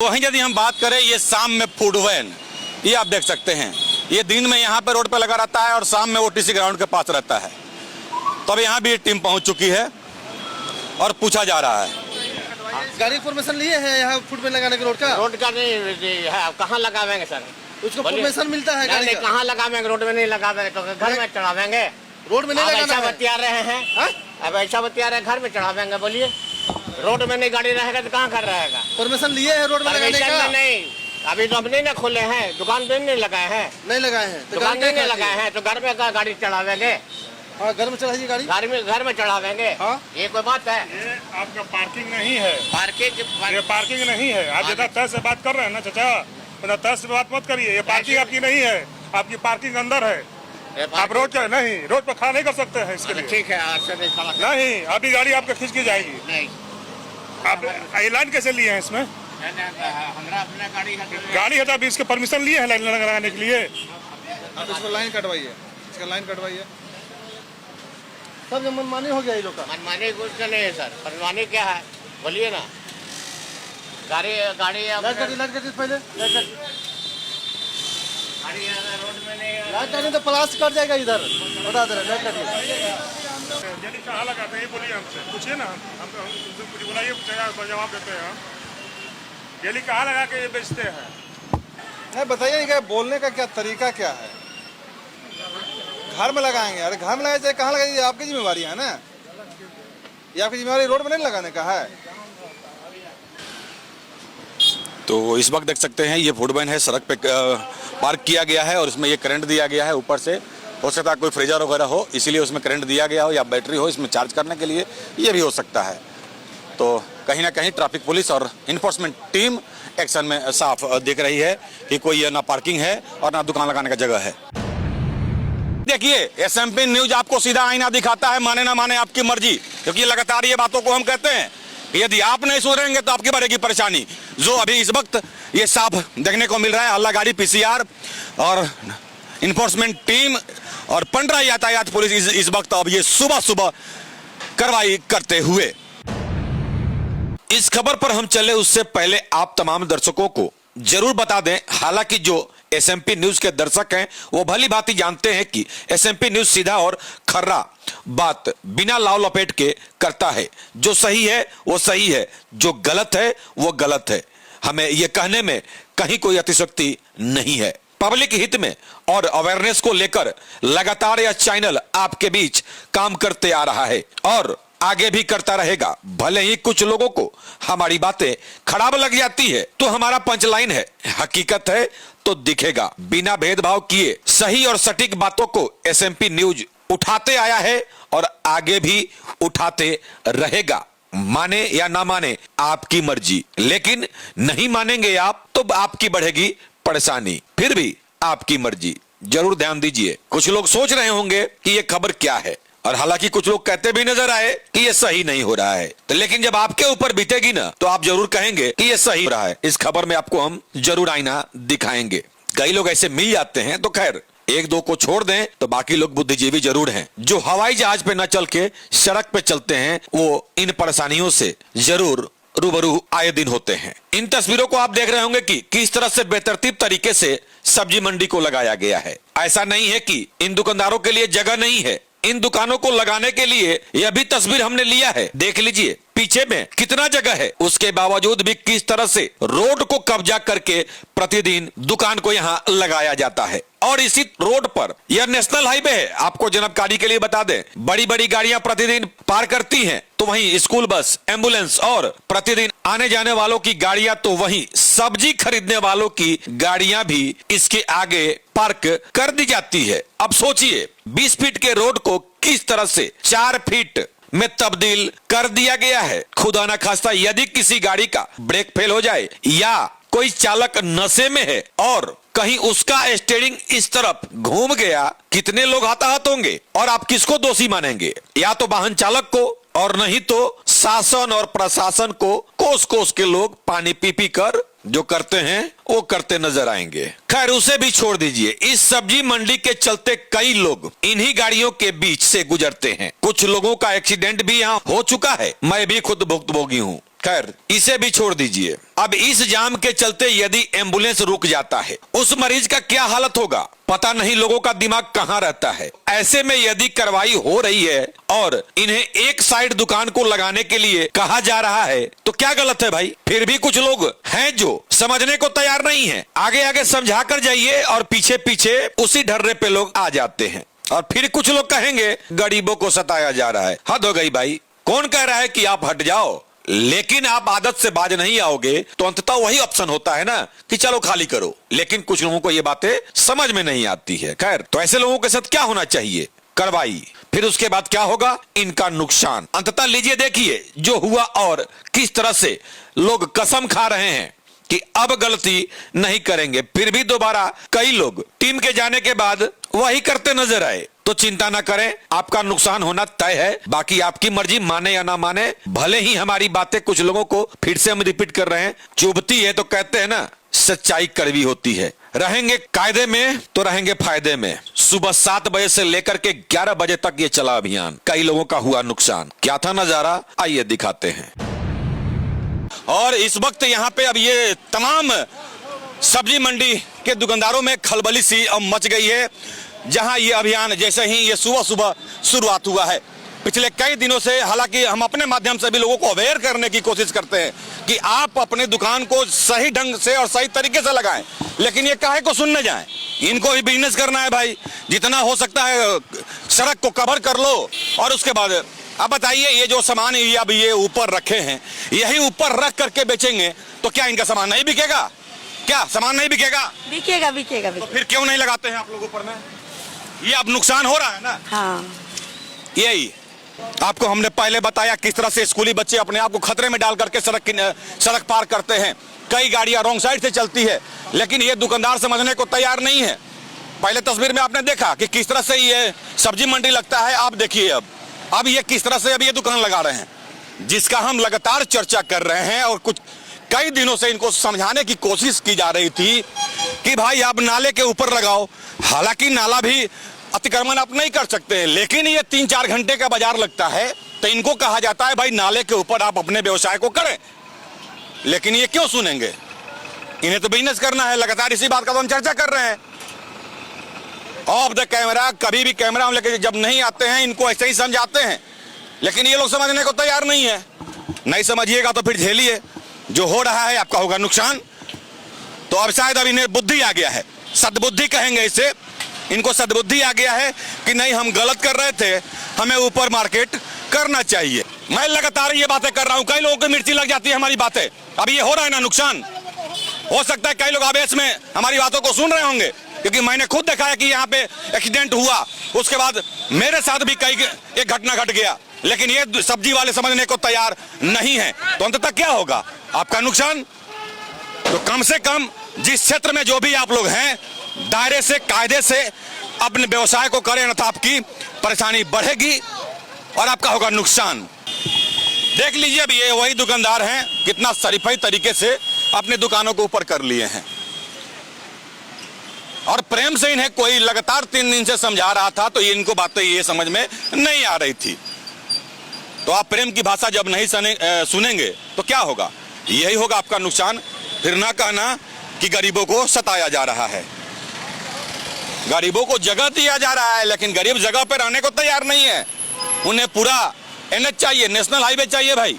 वहीं यदि हम बात करें ये शाम में फूड वैन, ये आप देख सकते हैं, ये दिन में यहाँ पे रोड पे लगा रहता है और शाम में ओटीसी ग्राउंड के पास रहता है। तो अब यहाँ भी टीम पहुँच चुकी है और पूछा जा रहा है। गाड़ी परमिशन लिए हैं यहाँ फूड वैन लगाने के? रोड का नहीं है, कहाँ लगावेंगे सर? उसको परमिशन मिलता है गाड़ी का? कहाँ लगावेंगे? रोड में नहीं लगावेंगे तो घर में चढ़ावेंगे। रोड में नहीं लगाना है। बतिया रहे हैं, अब ऐसा बतिया रहे घर में चढ़ावेंगे। बोलिए, रोड में नहीं गाड़ी रहेगा तो कहाँ घर रहेगा? परमिशन लिए है रोड में लगाने का? नहीं, अभी तो हम नहीं ना खोले हैं, दुकान पे नहीं लगाए हैं। नहीं लगाए हैं, दुकान नहीं लगाए हैं तो घर में क्या गाड़ी चढ़ावेंगे? हाँ, घर में चढ़ाइए गाड़ी, घर में चढ़ावेंगे। हाँ, ये कोई बात है? ये आपका पार्किंग नहीं है। ये पार्किंग नहीं है। आप जितना तय से बात कर रहे हैं ना चाचा, उतना तय से बात मत करिए। ये पार्किंग आपकी नहीं है, आपकी पार्किंग अंदर है। आप रोड पे नहीं, रोड पे खड़ा नहीं कर सकते हैं इसके लिए। ठीक है, नहीं, अभी गाड़ी आपको खींच के जाएगी। नहीं, आप लाइन कैसे लिए हैं इसमें? हमारा अपना गाड़ी है तो अभी इसके परमिशन लिए हैं लाइन लगाने के लिए। आप इसको लाइन कटवाइए, इसका लाइन कटवाइए। सब मनमानी हो गया ये लोग का। मनमानी कुछ तो नहीं है सर, मनमानी क्या है बोलिए ना। गाड़ी लाइट कटी पहले, गाड़ी रोड में नहीं लाइट कटी तो प्लास कट जाएगा इधर, बता दे रहे लाइट कटी। यानी कहाँ लगाते हैं ये बोलिए हमसे, पूछिए ना। हम तो तुमसे कुछ बुलाइए, जवाब देते हैं हम। गेली कहाँ लगा के ये बेचते हैं? नहीं बताइए क्या बोलने का क्या तरीका क्या है? घर में लगाएंगे, अरे घर में लगाए चाहे कहाँ लगाइए, आपकी जिम्मेवारी है ना, ये आपकी जिम्मेवारी रोड में नहीं लगाने का है। तो इस वक्त देख सकते हैं ये फूड वैन है, सड़क पे पार्क किया गया है और इसमें ये करंट दिया गया है ऊपर से। हो सकता है कोई फ्रीजर वगैरह हो, इसीलिए उसमें करंट दिया गया हो, या बैटरी हो इसमें चार्ज करने के लिए, ये भी हो सकता है। तो कहीं ना कहीं ट्रैफिक पुलिस और इन्फोर्समेंट टीम एक्शन में साफ दिख रही है कि कोई ना पार्किंग है और ना दुकान लगाने का जगह है। देखिए, एसएमपी न्यूज आपको सीधा आईना दिखाता है, माने ना माने आपकी मर्जी, क्योंकि लगातार ये बातों को हम कहते हैं, यदि आप नहीं सुधरेंगे तो आपकी बढ़ेगी परेशानी। जो अभी इस वक्त ये साफ देखने को मिल रहा है, हल्ला गाड़ी पीसीआर और इन्फोर्समेंट टीम और पंडरा यातायात पुलिस इस वक्त अब ये सुबह सुबह कार्रवाई करते हुए। इस खबर पर हम चले उससे पहले आप तमाम दर्शकों को जरूर बता दें, हालांकि जो एसएमपी न्यूज के दर्शक हैं वो भली भांति जानते हैं कि एसएमपी न्यूज सीधा और खर्रा बात बिना लाव लपेट के करता है। जो सही है वो सही है, जो गलत है वो गलत है। हमें यह कहने में कहीं कोई अतिशयोक्ति नहीं है। पब्लिक हित में और अवेयरनेस को लेकर लगातार यह चैनल आपके बीच काम करते आ रहा है और आगे भी करता रहेगा। भले ही कुछ लोगों को हमारी बातें खराब लग जाती है तो हमारा पंचलाइन है, हकीकत है तो दिखेगा। बिना भेदभाव किए सही और सटीक बातों को एसएमपी न्यूज उठाते आया है और आगे भी उठाते रहेगा। माने या ना माने आपकी मर्जी, लेकिन नहीं मानेंगे आप तो आपकी बढ़ेगी परेशानी। फिर भी आपकी मर्जी, जरूर ध्यान दीजिए। कुछ लोग सोच रहे होंगे कि यह खबर क्या है, और हालांकि कुछ लोग कहते भी नजर आए कि ये सही नहीं हो रहा है, तो लेकिन जब आपके ऊपर बीतेगी ना तो आप जरूर कहेंगे कि ये सही हो रहा है। इस खबर में आपको हम जरूर आईना दिखाएंगे। कई लोग ऐसे मिल जाते हैं तो खैर एक दो को छोड़ दें तो बाकी लोग बुद्धिजीवी जरूर हैं। जो हवाई जहाज पे न चल के सड़क पे चलते हैं वो इन परेशानियों से जरूर रूबरू आए दिन होते हैं। इन तस्वीरों को आप देख रहे होंगे कि किस तरह से बेतरतीब तरीके से सब्जी मंडी को लगाया गया है। ऐसा नहीं है कि इन दुकानदारों के लिए जगह नहीं है, इन दुकानों को लगाने के लिए यह भी तस्वीर हमने लिया है। देख लीजिए पीछे में कितना जगह है, उसके बावजूद भी किस तरह से रोड को कब्जा करके प्रतिदिन दुकान को यहां लगाया जाता है। और इसी रोड पर यह नेशनल हाईवे है, आपको जानकारी के लिए बता दें। बड़ी बड़ी गाड़ियां प्रतिदिन पार करती हैं, तो वहीं स्कूल बस, एम्बुलेंस और प्रतिदिन आने जाने वालों की गाड़ियां, तो वहीं सब्जी खरीदने वालों की गाड़ियां भी इसके आगे पार्क कर दी जाती है। अब सोचिए 20 फीट के रोड को किस तरह से 4 फीट में तब्दील कर दिया गया है। खुदा ना खास्ता यदि किसी गाड़ी का ब्रेक फेल हो जाए या कोई चालक नशे में है और कहीं उसका स्टीयरिंग इस तरफ घूम गया, कितने लोग हताहत होंगे। और आप किसको दोषी मानेंगे? या तो वाहन चालक को, और नहीं तो शासन और प्रशासन को। कोस कोस के लोग पानी पी पी कर जो करते हैं वो करते नजर आएंगे। खैर उसे भी छोड़ दीजिए। इस सब्जी मंडी के चलते कई लोग इन्हीं गाड़ियों के बीच से गुजरते हैं। कुछ लोगों का एक्सीडेंट भी यहाँ हो चुका है, मैं भी खुद भुक्तभोगी हूँ। खैर इसे भी छोड़ दीजिए। अब इस जाम के चलते यदि एम्बुलेंस रुक जाता है, उस मरीज का क्या हालत होगा? पता नहीं लोगों का दिमाग कहां रहता है। ऐसे में यदि कार्रवाई हो रही है और इन्हें एक साइड दुकान को लगाने के लिए कहा जा रहा है तो क्या गलत है भाई? फिर भी कुछ लोग हैं जो समझने को तैयार नहीं है। आगे आगे समझा कर जाइए और पीछे पीछे उसी ढर्रे पे लोग आ जाते हैं। और फिर कुछ लोग कहेंगे गरीबों को सताया जा रहा है। हद हो गई भाई। कौन कह रहा है कि आप हट जाओ, लेकिन आप आदत से बाज नहीं आओगे तो अंततः वही ऑप्शन होता है ना कि चलो खाली करो। लेकिन कुछ लोगों को ये बातें समझ में नहीं आती है। खैर, तो ऐसे लोगों के साथ क्या होना चाहिए? कार्रवाई। फिर उसके बाद क्या होगा? इनका नुकसान। अंततः लीजिए देखिए जो हुआ और किस तरह से लोग कसम खा रहे हैं कि अब गलती नहीं करेंगे। फिर भी दोबारा कई लोग टीम के जाने के बाद वही करते नजर आए। तो चिंता ना करें, आपका नुकसान होना तय है। बाकी आपकी मर्जी, माने या ना माने। भले ही हमारी बातें कुछ लोगों को फिर से हम रिपीट कर रहे हैं, चुभती है तो कहते हैं ना सच्चाई कड़वी होती है। रहेंगे कायदे में तो रहेंगे फायदे में। सुबह 7 बजे से लेकर के 11 बजे तक ये चला अभियान। कई लोगों का हुआ नुकसान। क्या था नजारा, आइए दिखाते हैं। और इस वक्त यहाँ पे अब ये तमाम सब्जी मंडी के दुकानदारों में खलबली सी अब मच गई है, जहां ये अभियान जैसे ही ये सुबह सुबह शुरुआत हुआ है। पिछले कई दिनों से हालांकि हम अपने माध्यम से भी लोगों को अवेयर करने की कोशिश करते हैं कि आप अपने दुकान को सही ढंग से और सही तरीके से लगाएं, लेकिन ये काहे को सुनने जाएं? इनको भी बिजनेस करना है भाई। जितना हो सकता है सड़क को कवर कर लो। और उसके बाद अब बताइए, ये जो सामान ये अब ये ऊपर रखे हैं, यही ऊपर रख करके बेचेंगे तो क्या इनका सामान नहीं बिकेगा? क्या सामान नहीं बिकेगा? बिकेगा बिकेगा तो फिर क्यों नहीं लगाते हैं आप लोग ऊपर में? ये अब नुकसान हो रहा है ना। हाँ, यही आपको हमने पहले बताया किस तरह से स्कूली बच्चे अपने आप को खतरे में डाल करके सड़क पार करते हैं। कई गाड़ियां रॉन्ग साइड से चलती है, लेकिन ये दुकानदार समझने को तैयार नहीं है। पहले तस्वीर में आपने देखा कि किस तरह से ये सब्जी मंडी लगता है। आप देखिए अब ये किस तरह से अब ये दुकान लगा रहे हैं, जिसका हम लगातार चर्चा कर रहे हैं। और कुछ कई दिनों से इनको समझाने की कोशिश की जा रही थी कि भाई आप नाले के ऊपर लगाओ। हालांकि नाला भी अतिक्रमण आप नहीं कर सकते, लेकिन ये 3-4 घंटे का बाजार लगता है तो इनको कहा जाता है भाई नाले के ऊपर आप अपने व्यवसाय को करें। लेकिन ये क्यों सुनेंगे? इन्हें तो बिजनेस करना है। लगातार इसी बात का तो हम चर्चा कर रहे हैं। ऑफ द कैमरा, कभी भी कैमरा हम लेके जब नहीं आते हैं इनको ऐसे ही समझाते हैं, लेकिन ये लोग समझने को तैयार नहीं है। नहीं समझिएगा तो फिर झेलिए, जो हो रहा है आपका होगा नुकसान। तो अब शायद अब इन्हें बुद्धि आ गया है, सद्बुद्धि कहेंगे इसे। इनको सद्बुद्धि आ गया है कि नहीं हम गलत कर रहे थे, हमें ऊपर मार्केट करना चाहिए। मैं लगातार ये बातें कर रहा हूं, कई लोगों को मिर्ची लग जाती है हमारी बातें। अब ये हो रहा है ना नुकसान। हो सकता है कई लोग आवेश में हमारी बातों को सुन रहे होंगे, क्योंकि मैंने खुद देखा है कि यहाँ पे एक्सीडेंट हुआ, उसके बाद मेरे साथ भी एक घटना घट गया, लेकिन ये सब्जी वाले समझने को तैयार नहीं है। तो अंततः क्या होगा? आपका नुकसान। तो कम से कम जिस क्षेत्र में जो भी आप लोग हैं, दायरे से कायदे से अपने व्यवसाय को करें, अन्यथा आपकी परेशानी बढ़ेगी और आपका होगा नुकसान। देख लीजिए अब ये वही दुकानदार हैं, कितना शरीफाई तरीके से अपने दुकानों को ऊपर कर लिए हैं। और प्रेम से इन्हें कोई लगातार 3 दिन से समझा रहा था, तो इनको बातें ये समझ में नहीं आ रही थी। तो आप प्रेम की भाषा जब नहीं सुनेंगे तो क्या होगा? यही होगा आपका नुकसान। फिर ना कहना कि गरीबों को सताया जा रहा है। गरीबों को जगह दिया जा रहा है, लेकिन गरीब जगह पर रहने को तैयार नहीं है। उन्हें पूरा NH चाहिए, नेशनल हाईवे चाहिए भाई।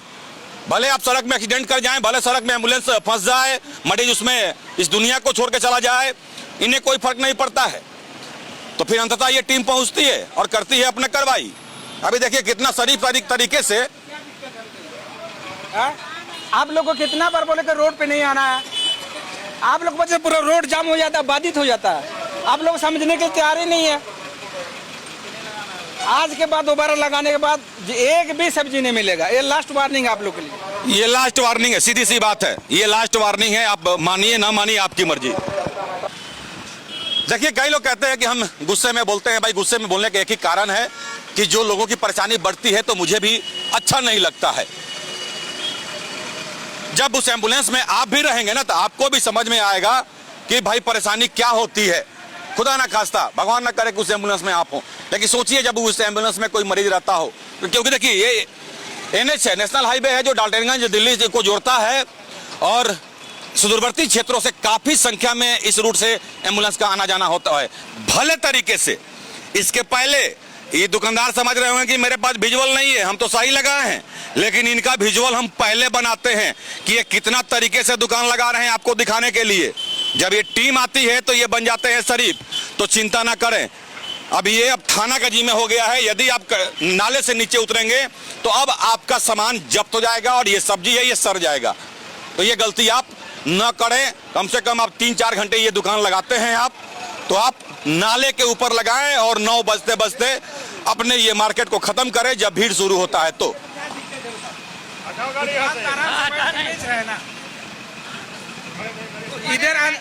भले आप सड़क में एक्सीडेंट कर जाएं, भले सड़क में एम्बुलेंस फंस जाए, मरीज उसमें इस दुनिया को छोड़ के चला जाए, इन्हें कोई फर्क नहीं पड़ता है। तो फिर अंततः ये टीम पहुंचती है और करती है अपने कार्रवाई। अभी देखिए कितना शरीफ तरीके से। आप लोग को कितना बार बोले कि रोड पे नहीं आना है, आप लोग वजह पूरा रोड जाम हो जाता है, बाधित हो जाता है। आप लोग समझने के तैयार ही नहीं है। आज के बाद दोबारा लगाने के बाद एक भी सब्जी नहीं मिलेगा। ये लास्ट वार्निंग आप लोग के लिए। ये लास्ट वार्निंग है, सीधी सी बात है। ये लास्ट वार्निंग है, आप मानिए ना मानिए आपकी मर्जी। देखिए कई लोग कहते हैं कि हम गुस्से में बोलते हैं। भाई गुस्से में बोलने का एक ही कारण है कि जो लोगों की परेशानी बढ़ती है तो मुझे भी अच्छा नहीं लगता है। जब उस एम्बुलेंस में आप भी रहेंगे ना तो आपको भी समझ में आएगा कि भाई परेशानी क्या होती है। खुदा ना खास्ता, भगवान ना करे कि उस एम्बुलेंस में आप हो, लेकिन सोचिए जब उस एम्बुलेंस में कोई मरीज रहता हो। क्योंकि देखिए NH है, नेशनल हाईवे है जो डाल्टनगंज दिल्ली को जोड़ता है और सुदूरवर्ती क्षेत्रों से काफी संख्या में इस रूट से एम्बुलेंस का आना जाना होता है भले तरीके से। इसके पहले ये दुकानदार समझ रहे होंगे कि मेरे पास विजुअल नहीं है, हम तो सही लगाए हैं, लेकिन इनका विजुअल हम पहले बनाते हैं कि ये कितना तरीके से दुकान लगा रहे हैं आपको दिखाने के लिए। जब ये टीम आती है तो ये बन जाते हैं शरीफ, तो चिंता ना करें। अब ये अब थाना का जिम्मे हो गया है, यदि आप नाले से नीचे उतरेंगे तो अब आपका सामान जब्त हो जाएगा और ये सब्जी है ये सड़ जाएगा। तो ये गलती आप न करें। कम से कम आप 3-4 घंटे ये दुकान लगाते हैं आप, तो आप नाले के ऊपर लगाएं और 9 बजते बजते अपने ये मार्केट को खत्म करें जब भीड़ शुरू होता है। तो इधर हम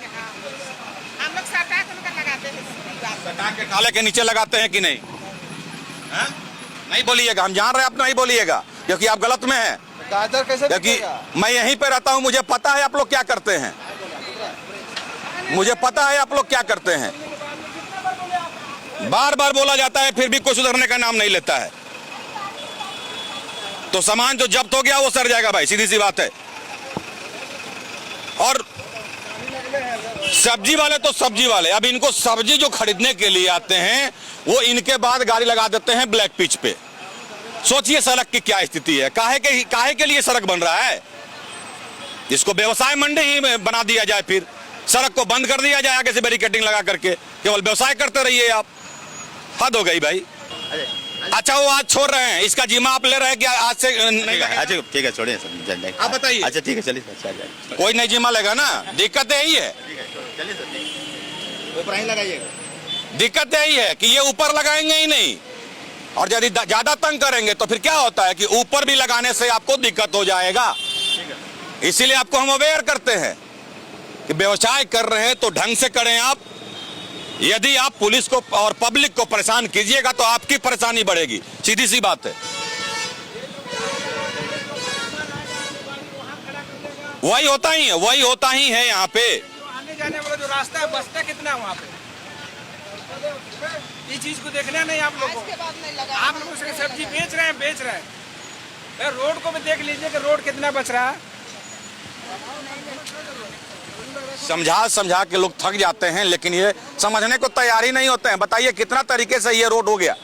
लोग सरकार को लगाते हैं, सरकार के नाले के नीचे लगाते हैं कि नहीं? है? नहीं बोलिएगा, हम जान रहे हैं आप नहीं बोलिएगा क्योंकि आप गलत में हैं। गाजर कैसे क्योंकि बिकेगा? मैं यहीं पे रहता हूं, मुझे पता है आप लोग क्या करते हैं, मुझे पता है आप लोग क्या करते हैं। बार बार बोला जाता है फिर भी कोई सुधरने का नाम नहीं लेता है। तो सामान जो जब्त हो गया वो सड़ जाएगा भाई, सीधी सी बात है। और सब्जी वाले तो सब्जी वाले, अब इनको सब्जी जो खरीदने के लिए आते हैं वो इनके बाद गाड़ी लगा देते हैं ब्लैक पिच पे। सोचिए सड़क की क्या स्थिति है, काहे के लिए सड़क बन रहा है? इसको व्यवसाय मंडी ही बना दिया जाए, फिर सड़क को बंद कर दिया जाए आगे से बैरिकेडिंग लगा करके, केवल व्यवसाय करते रहिए आप। हद हो गई भाई। अच्छा वो आज छोड़ रहे हैं, इसका जिम्मा आप ले रहे हैं कि आज से नहीं? अच्छा ठीक है छोड़िए सर, आप बताइए। अच्छा ठीक है चलिए सर, कोई नहीं जिम्मा लेगा ना, दिक्कत यही है, चलिए सर ऊपर ही लगाइएगा। दिक्कत यही है कि ये ऊपर लगाएंगे ही नहीं, और यदि ज्यादा तंग करेंगे तो फिर क्या होता है कि ऊपर भी लगाने से आपको दिक्कत हो जाएगा। इसीलिए आपको हम अवेयर करते हैं कि व्यवसाय कर रहे हैं तो ढंग से करें आप। यदि आप पुलिस को और पब्लिक को परेशान कीजिएगा तो आपकी परेशानी बढ़ेगी, सीधी सी बात है। वही होता ही है यहाँ पे। आने जाने वाला जो रास्ता है बसता कितना वहाँ पे, ये चीज को देखना नहीं आप लोगों को। आप लोग सब्जी बेच रहे हैं, रोड को भी देख लीजिए कि रोड कितना बच रहा है। समझा के लोग थक जाते हैं, लेकिन ये समझने को तैयार ही नहीं होते हैं। बताइए कितना तरीके से ये रोड हो गया।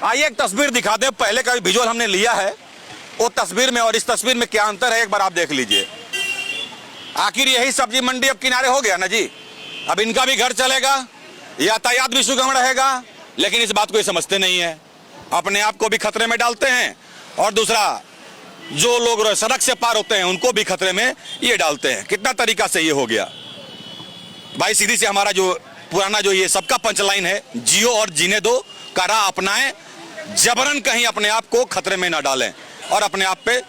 आइए एक तस्वीर दिखा दे, पहले का विजुअल हमने लिया है, वो तस्वीर में और इस तस्वीर में क्या अंतर है एक बार आप देख लीजिए। आखिर यही सब्जी मंडी अब किनारे हो गया ना जी, अब इनका भी घर चलेगा, यातायात भी सुगम रहेगा, लेकिन इस बात को ये समझते नहीं है, अपने आप को भी खतरे में डालते हैं और दूसरा जो लोग सड़क से पार होते हैं उनको भी खतरे में ये डालते हैं। कितना तरीका से ये हो गया भाई। सीधी से हमारा जो पुराना जो ये सबका पंचलाइन है, जियो और जीने दो, का राह अपनाएं, जबरन कहीं अपने आप को खतरे में ना डालें और अपने आप पे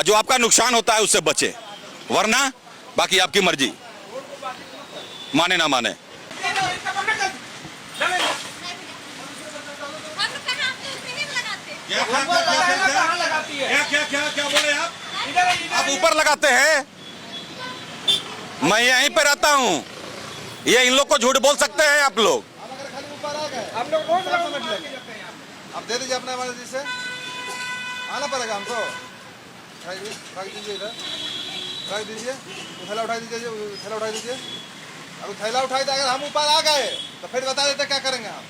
जो आपका नुकसान होता है उससे बचे, वरना बाकी आपकी मर्जी, माने ना माने। क्या बोले आप ऊपर लगाते हैं? मैं यहीं पे रहता हूँ, ये इन लोग को झूठ बोल सकते हैं आप लोग। आप लोग रोज आप दे दीजिए अपने मर्जी से, आना पड़ेगा हमको। रख दीजिए इधर, रख दीजिए, थैला उठा दीजिए, थैला उठा दीजिए। अब थैला उठाई तो अगर हम ऊपर आ गए तो फिर बता देते क्या करेंगे आप।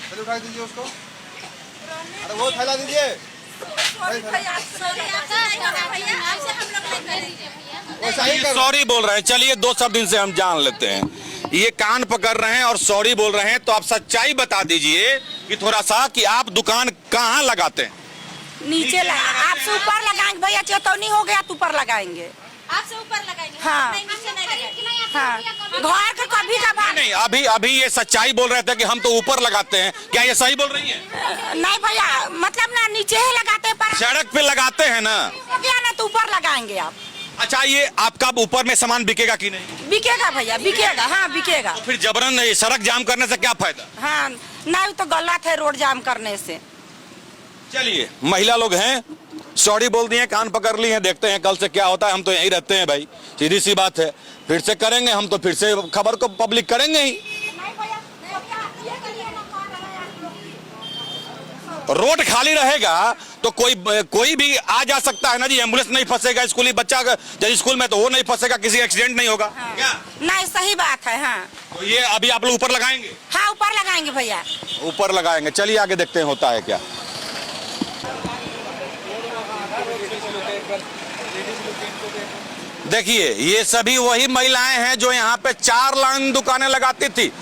थैला उठा दीजिए उसको, अरे वो थैला दीजिए। सॉरी बोल रहे हैं, चलिए 2 शब्द इनसे हम जान लेते हैं। ये कान पकड़ रहे हैं और सॉरी बोल रहे हैं, तो आप सच्चाई बता दीजिए कि थोड़ा सा कि आप दुकान कहाँ लगाते हैं? नीचे आपसे ऊपर लगाएंगे भैया, चेतौनी हो गया तो ऊपर लगाएंगे, आपसे ऊपर लगाएंगे। हाँ नीचे नहीं लगाएंगे। हाँ, घर के कभी कभार नहीं, अभी ये सच्चाई बोल रहे थे कि हम तो ऊपर लगाते हैं, क्या ये सही बोल रही हैं? नहीं भैया, मतलब ना नीचे ही लगाते हैं, पर सड़क पे लगाते हैं ना, क्या ना तो ऊपर लगाएंगे आप। अच्छा ये आपका ऊपर में सामान बिकेगा कि नहीं? बिकेगा भैया, बिकेगा, हाँ बिकेगा। तो फिर जबरन सड़क जाम करने से क्या फायदा? हाँ नहीं तो गलत है रोड जाम करने से। चलिए महिला लोग हैं, सॉरी बोल दिए, कान पकड़ लिए हैं, देखते हैं कल से क्या होता है। हम तो यहीं रहते हैं भाई, सीधी सी बात है। फिर से करेंगे हम, तो फिर से खबर को पब्लिक करेंगे ही। रोड खाली रहेगा तो कोई भी आ जा सकता है ना जी। एम्बुलेंस नहीं फंसेगा, स्कूली बच्चा जब स्कूल में तो वो नहीं फंसेगा, किसी एक्सीडेंट नहीं होगा। क्या नहीं, सही बात है। हाँ तो ये अभी आप लोग ऊपर लगाएंगे? हाँ, ऊपर लगाएंगे भैया, ऊपर लगाएंगे। चलिए आगे देखते हैं होता है क्या। देखिए ये सभी वही महिलाएं हैं जो यहाँ पे 4 लाइन दुकानें लगाती थी,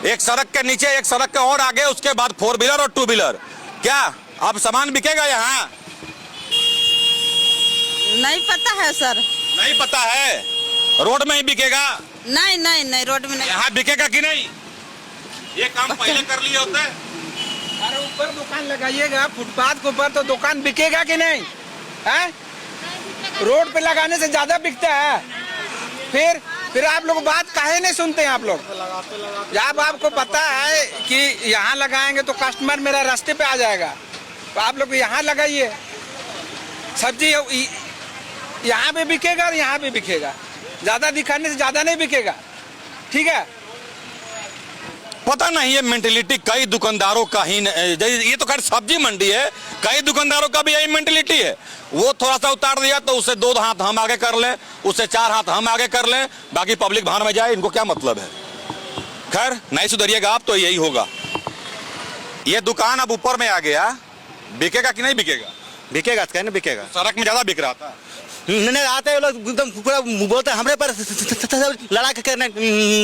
एक सड़क के नीचे, एक सड़क के और आगे, उसके बाद 4 व्हीलर और 2 व्हीलर। क्या अब सामान बिकेगा यहाँ? नहीं पता है सर। नहीं पता है, रोड में ही बिकेगा? नहीं नहीं नहीं, रोड में नहीं। यहाँ बिकेगा कि नहीं? ये काम पहले कर लिए होते। अरे ऊपर दुकान लगाइएगा, फुटपाथ के ऊपर तो दुकान बिकेगा कि नहीं है? रोड पे लगाने से ज्यादा बिकता है। फिर आप लोग बात काहे नहीं सुनते हैं आप लोग? जब आपको पता है कि यहाँ लगाएंगे तो कस्टमर मेरा रास्ते पे आ जाएगा, तो आप लोग यहाँ लगाइए। सब्जी यहाँ पे बिकेगा और यहाँ पे बिकेगा, ज्यादा दिखाने से ज्यादा नहीं बिकेगा। ठीक है, पता नहीं ये मेंटेलिटी कई दुकानदारों का ही, ये तो खैर सब्जी मंडी है, कई दुकानदारों का भी यही मेंटेलिटी है। वो थोड़ा सा उतार दिया तो उससे 2 हाथ हम आगे कर लें, उससे 4 हाथ हम आगे कर लें, बाकी पब्लिक बाहर में जाए, इनको क्या मतलब है? खैर नहीं सुधरिएगा आप तो यही होगा। ये दुकान अब ऊपर में आ गया, बिकेगा कि नहीं बिकेगा? बिकेगा, कहने बिकेगा। सड़क में ज्यादा बिक रहा था। नहीं आते हैं लोग एकदम पूरा बोलते हैं हमरे पर लड़ा के करने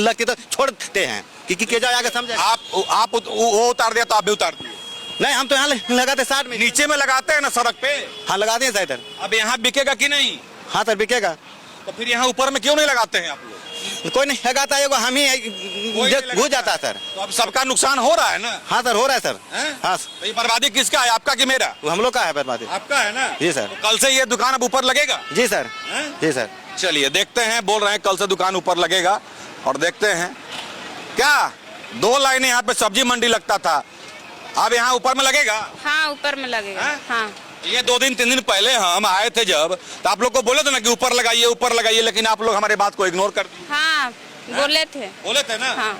लगते तो छोड़ते हैं कि जाओ आगे समझे। आप वो उतार दिया तो आप भी उतार दिए? नहीं, हम तो यहाँ लगाते 60 में। नीचे में लगाते हैं ना सड़क पे। हाँ लगाते हैं सर। अब यहाँ बिकेगा कि नहीं? हाँ सर बिकेगा। तो फिर यहाँ ऊपर में क्यों नहीं लगाते हैं आप लोग? कोई नहीं लगाता है, हम ही घुस जाता है सर। तो अब सबका नुकसान हो रहा है ना? हाँ सर हो रहा है सर। हाँ तो ये बर्बादी किसका है, आपका कि मेरा? हम लोग का है बर्बादी। आपका है ना? जी सर। तो कल से ये दुकान अब ऊपर लगेगा? जी सर। जी सर। चलिए देखते हैं, बोल रहे हैं कल से दुकान ऊपर लगेगा और देखते हैं। क्या 2 लाइनें यहाँ पे सब्जी मंडी लगता था, अब यहाँ ऊपर में लगेगा? हाँ ऊपर में लगेगा। हाँ ये 2-3 पहले हम आए थे जब, तो आप लोग को बोले थे ना कि ऊपर लगाइए, लेकिन आप लोग हमारे बात को इग्नोर कर दिए। हाँ बोले थे ना? हाँ।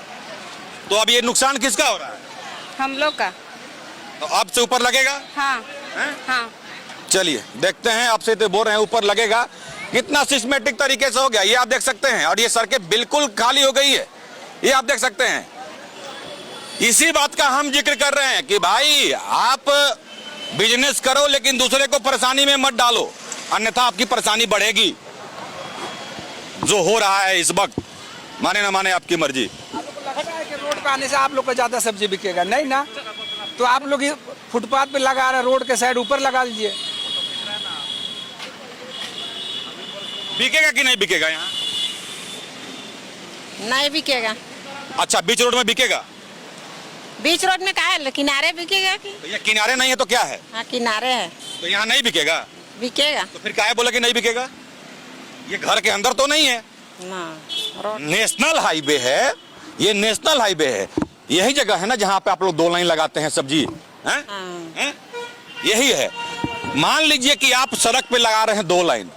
तो अब ये नुकसान किसका हो रहा है? हम लोग का। तो अब से ऊपर लगेगा? हाँ हाँ। चलिए देखते हैं, अब से तो बोल रहे हैं ऊपर लगेगा। कितना सिस्टमेटिक तरीके से हो गया ये आप देख सकते हैं, और ये सड़कें बिल्कुल खाली हो गई है, ये आप देख सकते हैं। इसी बात का हम जिक्र कर रहे हैं कि भाई आप बिजनेस करो लेकिन दूसरे को परेशानी में मत डालो, अन्यथा आपकी परेशानी बढ़ेगी। जो हो रहा है इस वक्त, माने ना माने आपकी मर्जी। आप लोग को लगता है कि रोड पे आने से आप लोग को ज्यादा सब्जी बिकेगा? नहीं ना, तो आप लोग फुटपाथ पे लगा रहे, रोड के साइड ऊपर लगा दीजिए। बिकेगा कि नहीं बिकेगा यहाँ? नहीं बिकेगा। अच्छा, बीच रोड में बिकेगा? बीच रोड में कहा है, किनारे बिकेगा कि? तो ये किनारे नहीं है तो क्या है? हाँ किनारे है। तो यहाँ नहीं बिकेगा? बिकेगा। तो फिर काहे बोला कि नहीं बिकेगा? ये घर के अंदर तो नहीं है ना, नेशनल हाईवे है, ये नेशनल हाईवे है। यही जगह है ना जहाँ पे आप लोग 2 लाइन लगाते हैं सब्जी, हैं? हैं? यही है। मान लीजिए कि आप सड़क पे लगा रहे हैं 2 लाइन,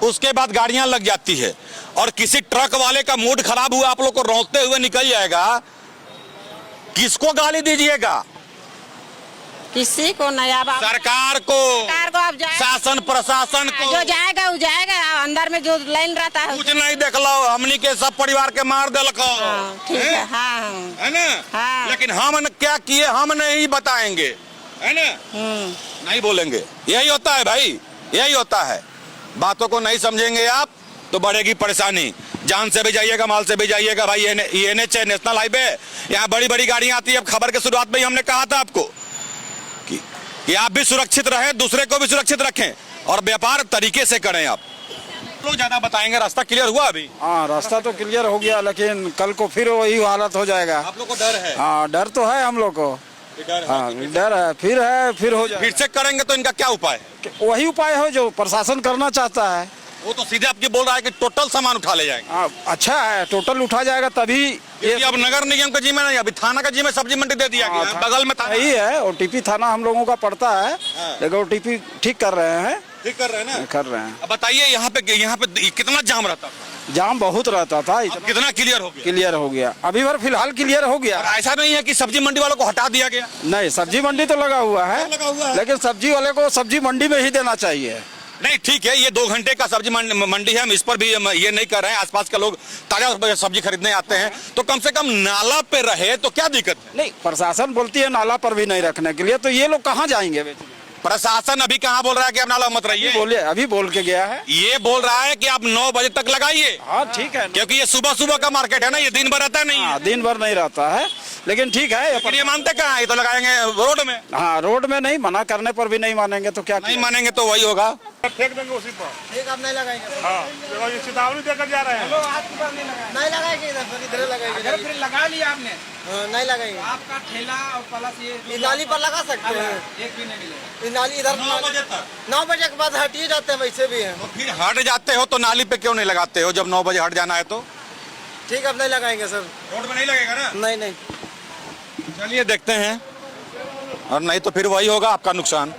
उसके बाद गाड़ियां लग जाती है और किसी ट्रक वाले का मूड खराब हुआ, आप लोग को रोकते हुए निकल जाएगा, किसको गाली दीजिएगा? किसी को नहीं। अब सरकार को, आप शासन प्रशासन को। जो जाएगा वो जाएगा, अंदर में जो लाइन रहता है कुछ नहीं देख लो, हमनी के सब परिवार के मार देलको। ठीक है। हाँ है ना? हाँ। लेकिन हम क्या किए हम नहीं बताएंगे, है ना? नहीं बोलेंगे। यही होता है भाई, यही होता है। बातों को नहीं समझेंगे आप तो बढ़ेगी परेशानी। जान से भी जाइएगा, माल से भी जाइएगा भाई। ये NH है, नेशनल हाईवे है, यहाँ बड़ी बड़ी गाड़ियां आती है। अब खबर के शुरुआत में ही हमने कहा था आपको कि आप भी सुरक्षित रहें, दूसरे को भी सुरक्षित रखें और व्यापार तरीके से करें। आप लोग ज्यादा बताएंगे। रास्ता क्लियर हुआ अभी? हाँ रास्ता तो क्लियर हो गया, लेकिन कल को फिर वही हालत हो जाएगा। आप लोग को डर है? हाँ डर तो है हम लोग को। हाँ डर है, फिर हो जाए। फिर से करेंगे तो इनका क्या उपाय है? वही उपाय हो जो प्रशासन करना चाहता है। वो तो सीधे आपकी बोल रहा है कि टोटल सामान उठा ले जाएंगे। अच्छा है, टोटल उठा जाएगा तभी। ये अब नगर निगम का जिम्मे नहीं, अभी थाना का जिम्मे सब्जी मंडी दे दिया गया। बगल में थाना यही है, OTP थाना हम लोगों का पड़ता है, लेकिन OTP ठीक कर रहे हैं। ठीक कर रहे हैं ना? कर रहे हैं। अब बताइए यहाँ पे कितना जाम रहता था? जाम बहुत रहता था, अब कितना क्लियर हो गया? क्लियर हो गया, अभी बार फिलहाल क्लियर हो गया। और ऐसा नहीं है कि सब्जी मंडी वालों को हटा दिया गया? नहीं, सब्जी मंडी तो लगा हुआ है, लेकिन सब्जी वाले को सब्जी मंडी में ही देना चाहिए। नहीं ठीक है, ये 2 घंटे का सब्जी मंडी है, हम इस पर भी ये नहीं कर रहे हैं। आसपास के लोग ताजा सब्जी खरीदने आते हैं, तो कम से कम नाला पे रहे तो क्या दिक्कत है? नहीं, प्रशासन बोलती है नाला पर भी नहीं रखने के लिए, तो ये लोग कहाँ जाएंगे बेचने? प्रशासन अभी कहाँ बोल रहा है कि आप नाला मत रहिए? बोलिए, अभी बोल के गया है। ये बोल रहा है कि आप 9 बजे तक लगाइए। हाँ ठीक है, क्योंकि ये सुबह सुबह का मार्केट है ना, ये दिन भर रहता नहीं है। हाँ, दिन भर नहीं रहता है, लेकिन ठीक है। लेकिन ये मानते कहाँ है? ये तो लगाएंगे रोड में। हाँ, रोड में नहीं, मना करने पर भी नहीं मानेंगे तो क्या नहीं मानेंगे तो वही होगा। फेंक देंगे उसी पर। ठीक, आप नहीं लगाएंगे। हाँ, देखो ये चेतावनी देकर जा रहे हैं। नहीं लगाएंगे, इधर लगाएंगे। अगर फिर लगा लिया आपने, नहीं लगाएंगे। आपका ठेला और प्लस ये नाली पर लगा सकते हैं, एक भी नहीं मिलेगा। ये नाली इधर 9 बजे के बाद हटिए जाते हैं, वैसे भी है। तो फिर हट जाते हो तो नाली पे क्यों नहीं लगाते हो जब 9 बजे हट जाना है तो? ठीक, अब नहीं लगाएंगे सर। रोड में नहीं लगेगा ना? नहीं। चलिए देखते हैं, और नहीं तो फिर वही होगा आपका नुकसान।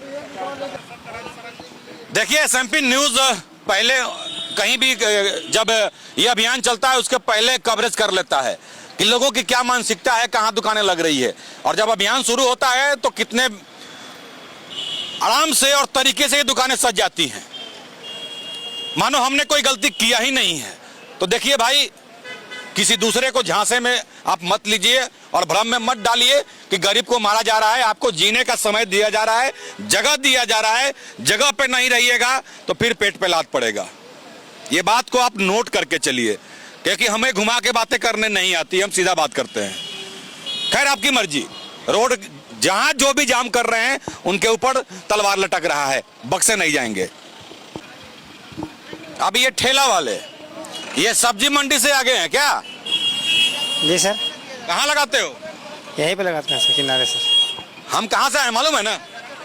देखिए SMP न्यूज पहले कहीं भी जब ये अभियान चलता है उसके पहले कवरेज कर लेता है कि लोगों की क्या मानसिकता है, कहाँ दुकानें लग रही है, और जब अभियान शुरू होता है तो कितने आराम से और तरीके से ये दुकानें सज जाती हैं, मानो हमने कोई गलती किया ही नहीं है। तो देखिए भाई, किसी दूसरे को झांसे में आप मत लीजिए और भ्रम में मत डालिए कि गरीब को मारा जा रहा है। आपको जीने का समय दिया जा रहा है, जगह दिया जा रहा है। जगह पे नहीं रहिएगा तो फिर पेट पे लात पड़ेगा। ये बात को आप नोट करके चलिए, क्योंकि हमें घुमा के बातें करने नहीं आती, हम सीधा बात करते हैं। खैर, आपकी मर्जी। रोड जहां जो भी जाम कर रहे हैं उनके ऊपर तलवार लटक रहा है, बक्से नहीं जाएंगे। अब ये ठेला वाले ये सब्जी मंडी से आगे हैं क्या? जी सर, कहाँ लगाते हो? यहीं पे लगाते हैं सर, किनारे सर। हम कहाँ से आए मालूम है ना?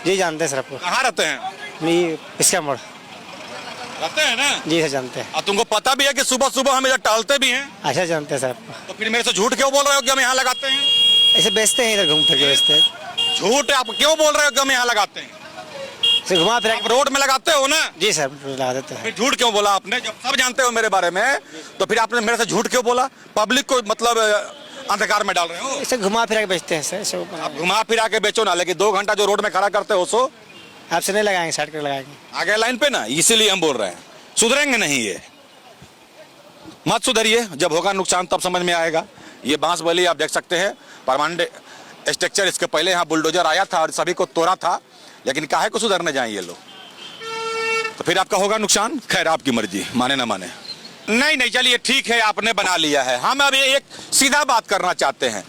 जी जानते हैं सर आपको। कहाँ रहते हैं? नहीं, इसका मोड़ रहते हैं ना? जी सर, जानते हैं। और तुमको पता भी है कि सुबह सुबह हम इधर टहलते भी हैं। अच्छा, जानते हैं सर आपको। तो फिर मेरे से झूठ क्यों बोल रहे हो कि हम यहाँ लगाते हैं? ऐसे बेचते हैं, इधर घूम फिर के बेचते हैं। झूठ आप क्यों बोल रहे हो कि हम यहाँ लगाते हैं? इसे घुमा फिरा आप रोड में लगाते हो ना? जी सर, लगा देते हैं। फिर झूठ क्यों बोला आपने? जब सब जानते हो मेरे बारे में, तो फिर आपने मेरे से झूठ क्यों बोला? पब्लिक को मतलब अंधकार में डाल रहे हो। इसे घुमा फिरा के बेचते हैं सर, इसे आप घुमा फिरा के बेचो ना, लेकिन 2 घंटा जो रोड में खड़ा करते हो सो आपसे नहीं लगाएंगे, साइड कर लगाएंगे आगे लाइन पे ना, इसीलिए हम बोल रहे हैं। सुधरेंगे नहीं, ये मत सुधरिए। जब होगा नुकसान तब समझ में आएगा। ये बांसबली आप देख सकते हैं, परमानेंट स्ट्रक्चर। इसके पहले यहाँ बुलडोजर आया था और सभी को तोड़ा था, लेकिन काहे को सुधरने जाए ये लोग? तो फिर आपका होगा नुकसान। खैर, आपकी मर्जी, माने ना माने। नहीं, चलिए ठीक है, आपने बना लिया है। हम अब एक सीधा बात करना चाहते हैं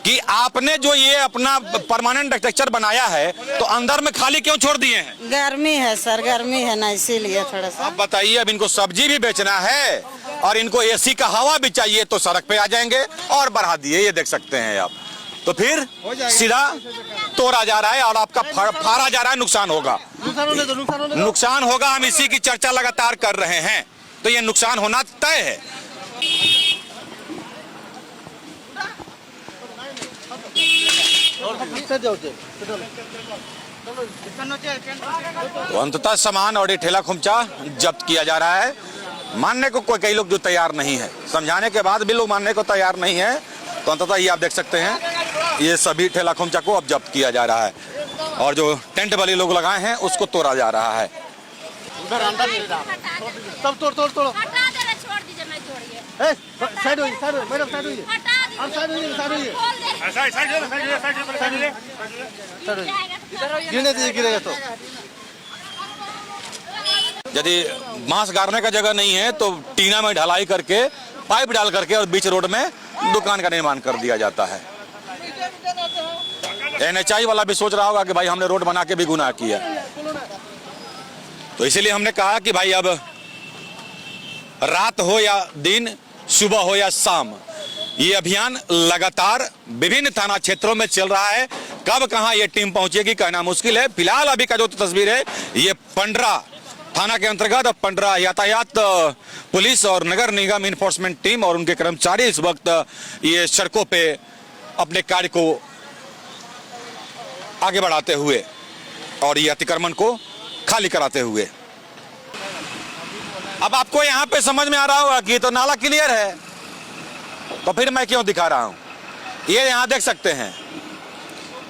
कि आपने जो ये अपना परमानेंट स्ट्रक्चर बनाया है, तो अंदर में खाली क्यों छोड़ दिए हैं? गर्मी है सर, गर्मी है ना, इसीलिए थोड़ा सा। अब बताइए, अब इनको सब्जी भी बेचना है और इनको AC का हवा भी चाहिए, तो सड़क पे आ जाएंगे और बढ़ा दिए। ये देख सकते हैं आप। तो फिर सीधा तोड़ा जा रहा है और आपका फाड़ा जा रहा है, नुकसान होगा। नुकसान होगा, हम इसी की चर्चा लगातार कर रहे हैं। तो ये नुकसान होना तय है। तो अंततः सामान और ये ठेला खुमचा जब्त किया जा रहा है। मानने को कई लोग जो तैयार नहीं है, समझाने के बाद भी लोग मानने को तैयार नहीं है। तो अंततः ये आप देख सकते हैं, ये सभी ठेला खुमचा को अब जब्त किया जा रहा है और जो टेंट वाले लोग लगाए हैं उसको तोड़ा जा रहा है। उधर अंदर सब तोड़ हटा दे रहे, छोड़ दीजिए, मैं छोड़िए। साइड होइए, मैडम साइड होइए। हटा दीजिए। आप साइड होइए, साइड होइए। खोल दे। साइड गिरने दीजिए, गिरेगा तो। यदि बांस गाड़ने का जगह नहीं है तो टीना में ढलाई करके, पाइप डाल करके और बीच रोड में दुकान का निर्माण कर दिया जाता है। NHI वाला भी सोच रहा होगा कि भाई हमने रोड बना के भी गुनाह किया। तो इसीलिए हमने कहा कि भाई अब रात हो या दिन, सुबह हो या शाम, ये अभियान लगातार विभिन्न थाना क्षेत्रों में चल रहा है। कब कहां ये टीम पहुंचेगी कहना मुश्किल है। फिलहाल अभी का जो तस्वीर है, ये पंडरा थाना के अंतर्गत पंडरा यातायात पुलिस और नगर निगम इन्फोर्समेंट टीम और उनके कर्मचारी इस वक्त ये सड़कों पे अपने कार्य को आगे बढ़ाते हुए और ये अतिक्रमण को खाली कराते हुए। अब आपको यहाँ पे समझ में आ रहा होगा कि तो नाला क्लियर है, तो फिर मैं क्यों दिखा रहा हूं। ये यहाँ देख सकते हैं,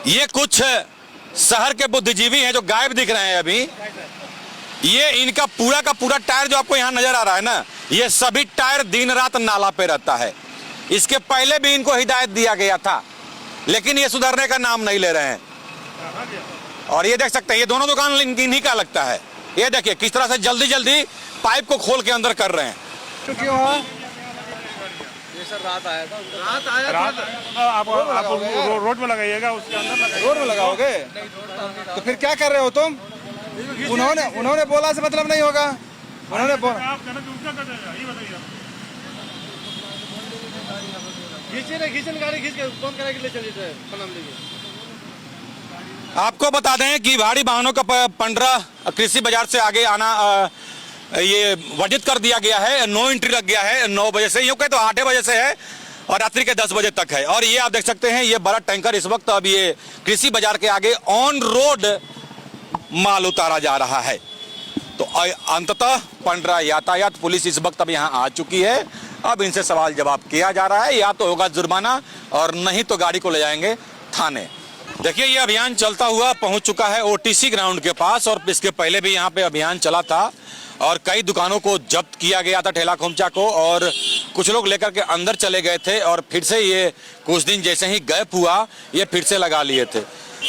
ये कुछ शहर के बुद्धिजीवी हैं जो गायब दिख रहे हैं अभी। ये इनका पूरा का पूरा टायर जो आपको यहाँ नजर आ रहा है ना, ये सभी टायर दिन रात नाला पे रहता है। इसके पहले भी इनको हिदायत दिया गया था, लेकिन ये सुधरने का नाम नहीं ले रहे हैं। और ये देख सकते हैं, ये दोनों दुकान इन्हीं का लगता है। ये देखिए किस तरह से जल्दी जल्दी पाइप को खोल के अंदर कर रहे हैं। क्यों हुआ? ये सर रात आया था। आप रोड में लगाइएगा, उसके अंदर रोड में लगाओगे तो फिर क्या कर रहे हो तुम? उन्होंने बोला से मतलब नहीं होगा। उन्होंने बोला आप कहना कि उसका कर देगा, ये बताइए। खींचे गाड़ी खींच के कौन करे के लिए चली थे पनम लीजिए। आपको बता दें कि भारी वाहनों का 15 कृषि बाजार से आगे आना ये वर्जित कर दिया गया है। नो एंट्री लग गया है 9 बजे से, यूं कहे तो 8 बजे से है और रात्रि के 10 बजे तक है। और ये आप देख सकते हैं, ये बड़ा टैंकर इस वक्त अब ये कृषि बाजार के आगे ऑन रोड माल उतारा जा रहा है। तो अंततः पंडरा यातायात पुलिस इस वक्त अब यहाँ आ चुकी है। अब इनसे सवाल जवाब किया जा रहा है, या तो होगा जुर्माना और नहीं तो गाड़ी को ले जाएंगे थाने। देखिए ये अभियान चलता हुआ पहुंच चुका है ओटीसी ग्राउंड के पास, और इसके पहले भी यहाँ पे अभियान चला था और कई दुकानों को जब्त किया गया था, ठेला खोमचा को, और कुछ लोग लेकर के अंदर चले गए थे और फिर से ये कुछ दिन जैसे ही गैप हुआ ये फिर से लगा लिए थे।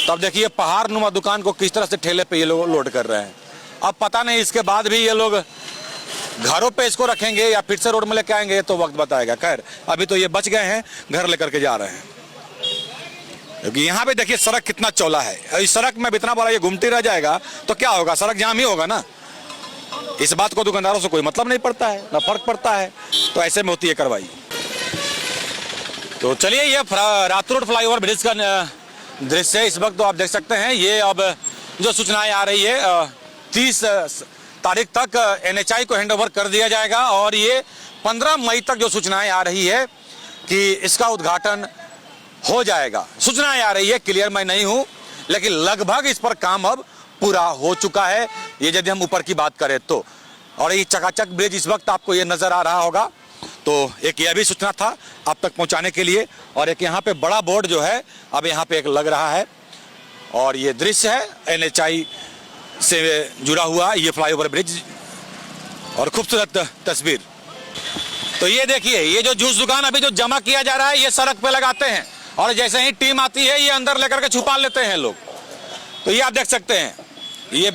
तब देखिए पहाड़ नुमा दुकान को किस तरह से ठेले पे ये लोग लोड कर रहे हैं। अब पता नहीं इसके बाद भी ये लोग घरों पे इसको रखेंगे या फिर से रोड में लेके आएंगे, तो वक्त बताएगा। खैर अभी तो ये बच गए हैं, घर लेकर के जा रहे हैं। क्योंकि यहाँ पे देखिए सड़क कितना चौड़ा है, इस सड़क में इतना बड़ा ये घूमती रह जाएगा तो क्या होगा, सड़क जाम ही होगा ना। इस बात को दुकानदारों से कोई मतलब नहीं पड़ता है, ना फर्क पड़ता है, तो ऐसे में होती है कार्रवाई। तो चलिए ये रात रोड फ्लाईओवर ब्रिज का दृश्य है इस वक्त, तो आप देख सकते हैं। ये अब जो सूचनाएं आ रही है 30 तारीख तक NHAI को हैंडओवर कर दिया जाएगा, और ये 15 मई तक जो सूचनाएं आ रही है कि इसका उद्घाटन हो जाएगा। सूचनाएं आ रही है, क्लियर मैं नहीं हूं, लेकिन लगभग इस पर काम अब पूरा हो चुका है, ये यदि हम ऊपर की बात करें तो। और ये चकाचक ब्रिज इस वक्त आपको ये नजर आ रहा होगा। तो एक यह भी सूचना था आप तक पहुंचाने के लिए, और एक यहाँ पे बड़ा बोर्ड जो है अब यहाँ पे एक लग रहा है, और ये दृश्य है NHAI से जुड़ा हुआ ये फ्लाईओवर ब्रिज, और खूबसूरत तस्वीर। तो ये देखिए, ये जो जूस दुकान अभी जो जमा किया जा रहा है ये सड़क पे लगाते हैं, और जैसे ही टीम आती है ये अंदर लेकर के छुपा लेते हैं लोग। तो ये आप देख सकते हैं, ये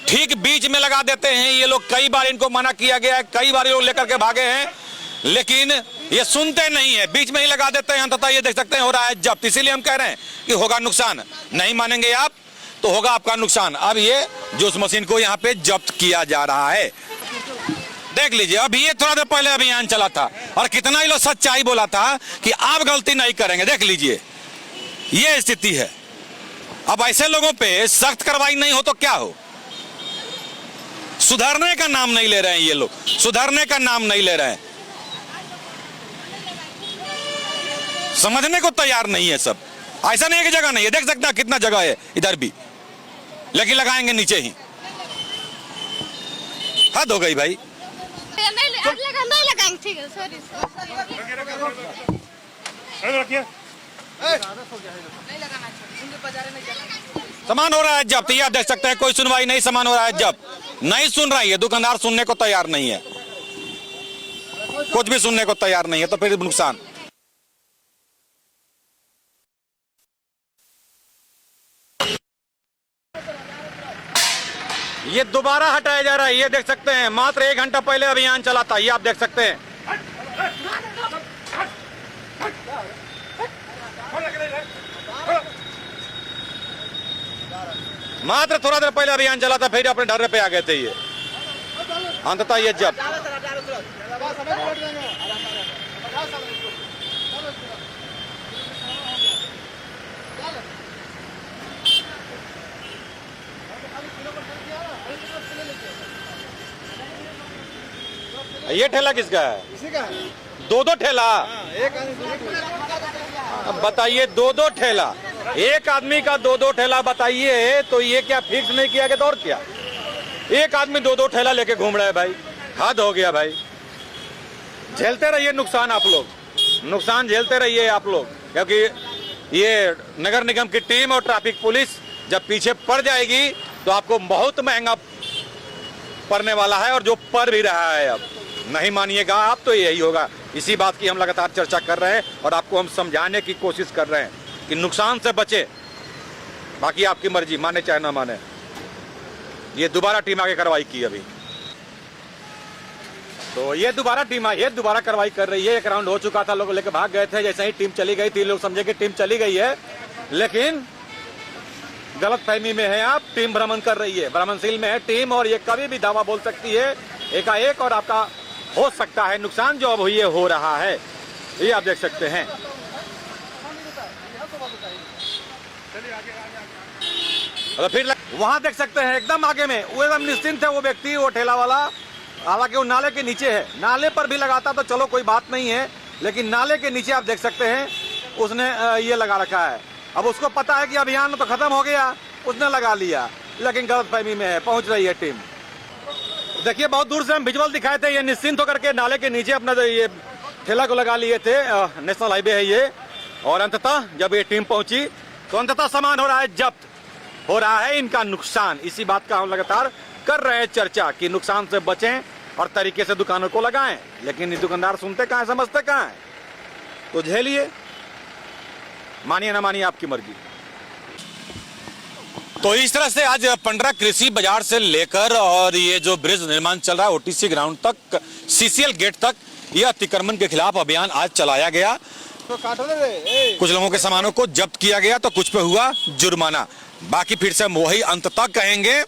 ठीक बीच में लगा देते हैं ये लोग। कई बार इनको मना किया गया है, कई बार ये लोग लेकर के भागे हैं, लेकिन ये सुनते नहीं है, बीच में ही लगा देते हैं। अंततः ये देख सकते हैं हो रहा है जब्त। इसीलिए हम कह रहे हैं कि होगा नुकसान, नहीं मानेंगे आप तो होगा आपका नुकसान। अब ये जूस मशीन को यहाँ पे जब्त किया जा रहा है। देख लीजिए, अभी ये थोड़ा देर पहले अभियान चला था और कितना ही लोग सच्चाई बोला था कि आप गलती नहीं करेंगे। देख लीजिए ये स्थिति है। अब ऐसे लोगों पे सख्त कार्रवाई नहीं हो तो क्या हो। सुधरने का नाम नहीं ले रहे हैं ये लोग, सुधरने का नाम नहीं ले रहे हैं, समझने को तैयार नहीं है सब। ऐसा नहीं है कि जगह नहीं है, देख सकते हैं कितना जगह है इधर भी, लेकिन लगाएंगे नीचे ही। हद हो गई भाई। नहीं लगाएंगे, ठीक है, सॉरी। रखिए, सामान हो रहा है जब्त, ये आप देख सकते हैं। कोई सुनवाई नहीं, सामान हो रहा है जब्त। नहीं सुन रहा है दुकानदार, सुनने को तैयार नहीं है, कुछ भी सुनने को तैयार नहीं है, तो फिर नुकसान। ये दोबारा हटाया जा रहा है, ये देख सकते हैं। मात्र 1 घंटा पहले अभियान चला था, ये आप देख सकते हैं। मात्र थोड़ा देर पहले अभियान चला था, फिर अपने ढर्रे पे आ गए थे ये। अंततः ये जब ये ठेला किसका है? इसी का है। 2-2 ठेला। एक अब बताइए, 2-2 ठेला, एक आदमी का 2-2 ठेला बताइए, तो ये क्या फिक्स नहीं किया गया तो और क्या? एक आदमी 2-2 ठेला लेके घूम रहा है भाई। हद हो गया भाई। झेलते रहिए नुकसान आप लोग, नुकसान झेलते रहिए आप लोग, क्योंकि ये नगर निगम की टीम और ट्रैफिक पुलिस जब पीछे पड़ जाएगी तो आपको बहुत महंगा पड़ने वाला है, और जो पड़ भी रहा है। अब नहीं मानिएगा आप तो यही होगा। इसी बात की हम लगातार चर्चा कर रहे हैं और आपको हम समझाने की कोशिश कर रहे हैं कि नुकसान से बचे। बाकी आपकी मर्जी, माने चाहे ना माने। ये दोबारा टीम आगे कार्रवाई की अभी, तो ये दोबारा टीम आई है, दोबारा कार्रवाई कर रही है। एक राउंड हो चुका था, लोग लेकर भाग गए थे। जैसे ही टीम चली गई थी, लोग समझे कि टीम चली गई है, लेकिन गलत फहमी में है आप। टीम भ्रमण कर रही है, भ्रमणशील में है टीम, और ये कभी भी दावा बोल सकती है एकाएक, और आपका हो सकता है नुकसान जो अब ये हो रहा है। ये आप देख सकते हैं। और फिर वहां देख सकते हैं एकदम आगे में वो एकदम निश्चिंत है वो व्यक्ति, वो ठेला वाला। हालांकि वो नाले के नीचे है, नाले पर भी लगाता तो चलो कोई बात नहीं है, लेकिन नाले के नीचे आप देख सकते हैं उसने ये लगा रखा है। अब उसको पता है कि अभियान तो खत्म हो गया, उसने लगा लिया, लेकिन गलतफहमी में है। पहुंच रही है टीम। देखिए बहुत दूर से हम विजुअल दिखाए थे, ये निश्चिंत होकर के नाले के नीचे अपना ये ठेला को लगा लिए थे। नेशनल हाईवे है ये, और अंततः जब ये टीम पहुंची तो अंततः सामान हो रहा है जब्त, हो रहा है इनका नुकसान। इसी बात का हम लगातार कर रहे हैं चर्चा कि नुकसान से बचें और तरीके से दुकानों को लगाएं, लेकिन ये दुकानदार सुनते कहाँ हैं, समझते कहाँ हैं। तो झेलिए, मानिए ना मानिए आपकी मर्जी। तो इस तरह से आज पंडरा कृषि बाजार से लेकर और ये जो ब्रिज निर्माण चल रहा है ओटीसी ग्राउंड तक, सीसीएल गेट तक, यह अतिक्रमण के खिलाफ अभियान आज चलाया गया। तो कुछ लोगों के सामानों को जब्त किया गया तो कुछ पे हुआ जुर्माना। बाकी फिर से हम वही अंत तक कहेंगे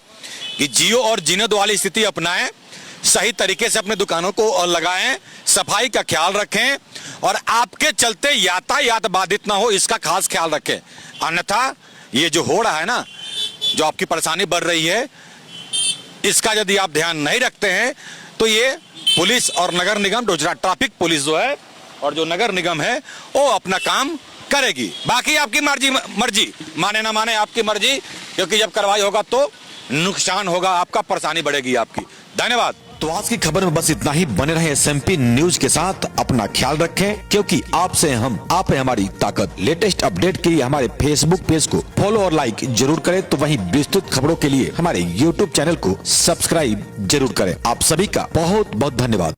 कि जियो और जीने दो वाली स्थिति अपनाएं, सही तरीके से अपने दुकानों को लगाएं, सफाई का ख्याल रखें, और आपके चलते यातायात बाधित ना हो इसका खास ख्याल रखें। अन्यथा ये जो हो रहा है ना, जो आपकी परेशानी बढ़ रही है, इसका यदि आप ध्यान नहीं रखते हैं तो ये पुलिस और नगर निगम, ट्रैफिक पुलिस जो है और जो नगर निगम है वो अपना काम करेगी। बाकी आपकी मर्जी, माने ना माने आपकी मर्जी, क्योंकि जब कार्रवाई होगा तो नुकसान होगा आपका, परेशानी बढ़ेगी आपकी। धन्यवाद। तो आज की खबर में बस इतना ही। बने रहे SMP न्यूज के साथ, अपना ख्याल रखें, क्योंकि आपसे हम, आप है हमारी ताकत। लेटेस्ट अपडेट के लिए हमारे फेसबुक पेज को फॉलो और लाइक जरूर करें, तो वहीं विस्तृत खबरों के लिए हमारे YouTube चैनल को सब्सक्राइब जरूर करें। आप सभी का बहुत बहुत धन्यवाद।